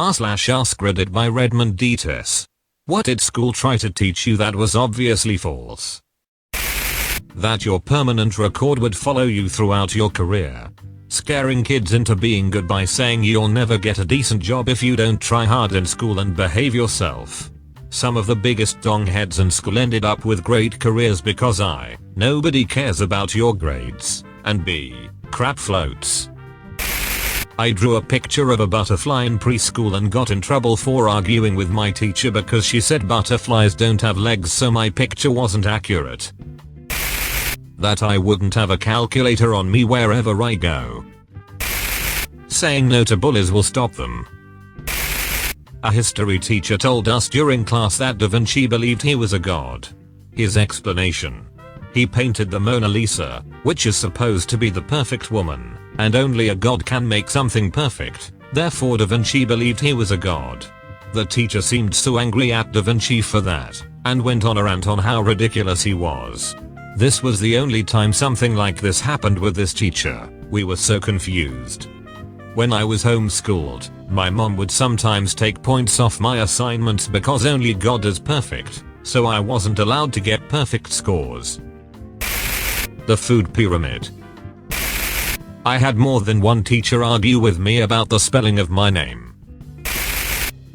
r/AskReddit by Redmond Dtes. What did school try to teach you that was obviously false? That your permanent record would follow you throughout your career. Scaring kids into being good by saying you'll never get a decent job if you don't try hard in school and behave yourself. Some of the biggest dongheads in school ended up with great careers because I, nobody cares about your grades, and B, crap floats. I drew a picture of a butterfly in preschool and got in trouble for arguing with my teacher because she said butterflies don't have legs, so my picture wasn't accurate. That I wouldn't have a calculator on me wherever I go. Saying no to bullies will stop them. A history teacher told us during class that Da Vinci believed he was a god. His explanation: he painted the Mona Lisa, which is supposed to be the perfect woman, and only a god can make something perfect, therefore Da Vinci believed he was a god. The teacher seemed so angry at Da Vinci for that, and went on a rant on how ridiculous he was. This was the only time something like this happened with this teacher. We were so confused. When I was homeschooled, my mom would sometimes take points off my assignments because only God is perfect, so I wasn't allowed to get perfect scores. The food pyramid. I had more than one teacher argue with me about the spelling of my name.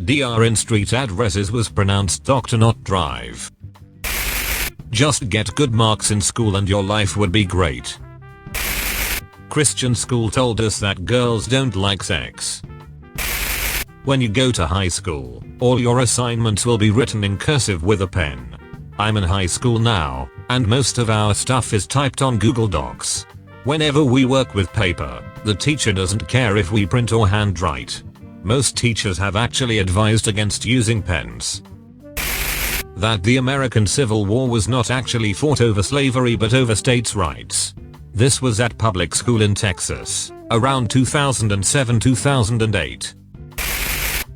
Dr. in street addresses was pronounced Dr. not drive. Just get good marks in school and your life would be great. Christian school told us that girls don't like sex. When you go to high school, all your assignments will be written in cursive with a pen. I'm in high school now, and most of our stuff is typed on Google Docs. Whenever we work with paper, the teacher doesn't care if we print or handwrite. Most teachers have actually advised against using pens. That the American Civil War was not actually fought over slavery but over states' rights. This was at public school in Texas, around 2007-2008.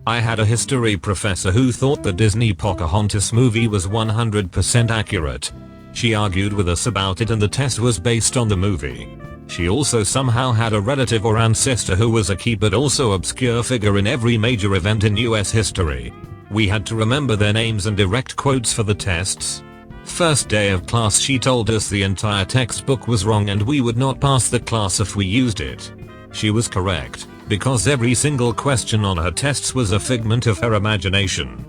I had a history professor who thought the Disney Pocahontas movie was 100% accurate. She argued with us about it and the test was based on the movie. She also somehow had a relative or ancestor who was a key but also obscure figure in every major event in US history. We had to remember their names and direct quotes for the tests. First day of class she told us the entire textbook was wrong and we would not pass the class if we used it. She was correct, because every single question on her tests was a figment of her imagination.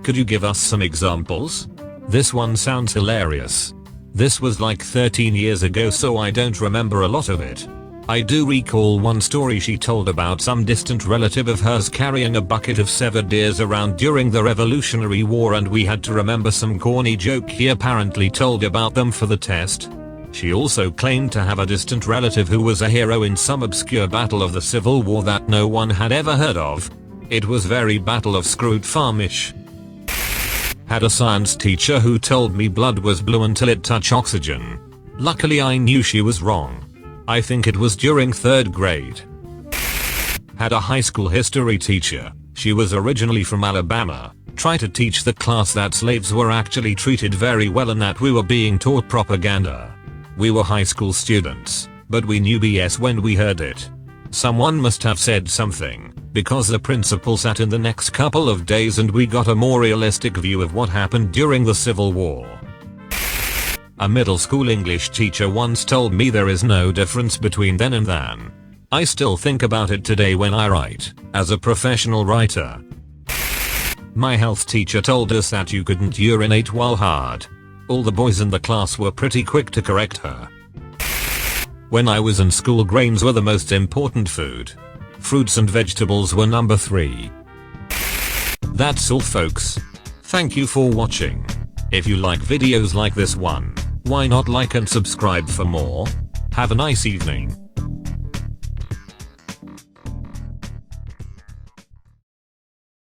Could you give us some examples? This one sounds hilarious. This was like 13 years ago, so I don't remember a lot of it. I do recall one story she told about some distant relative of hers carrying a bucket of severed ears around during the Revolutionary War, and we had to remember some corny joke he apparently told about them for the test. She also claimed to have a distant relative who was a hero in some obscure battle of the Civil War that no one had ever heard of. It was very Battle of Scroot Farm-ish. Had a science teacher who told me blood was blue until it touched oxygen. Luckily I knew she was wrong. I think it was during 3rd grade. Had a high school history teacher. She was originally from Alabama. Tried to teach the class that slaves were actually treated very well and that we were being taught propaganda. We were high school students, but we knew BS when we heard it. Someone must have said something, because the principal sat in the next couple of days and we got a more realistic view of what happened during the Civil War. A middle school English teacher once told me there is no difference between then and than. I still think about it today when I write, as a professional writer. My health teacher told us that you couldn't urinate while hard. All the boys in the class were pretty quick to correct her. When I was in school, grains were the most important food. Fruits and vegetables were number 3. That's all folks. Thank you for watching. If you like videos like this one, why not like and subscribe for more? Have a nice evening.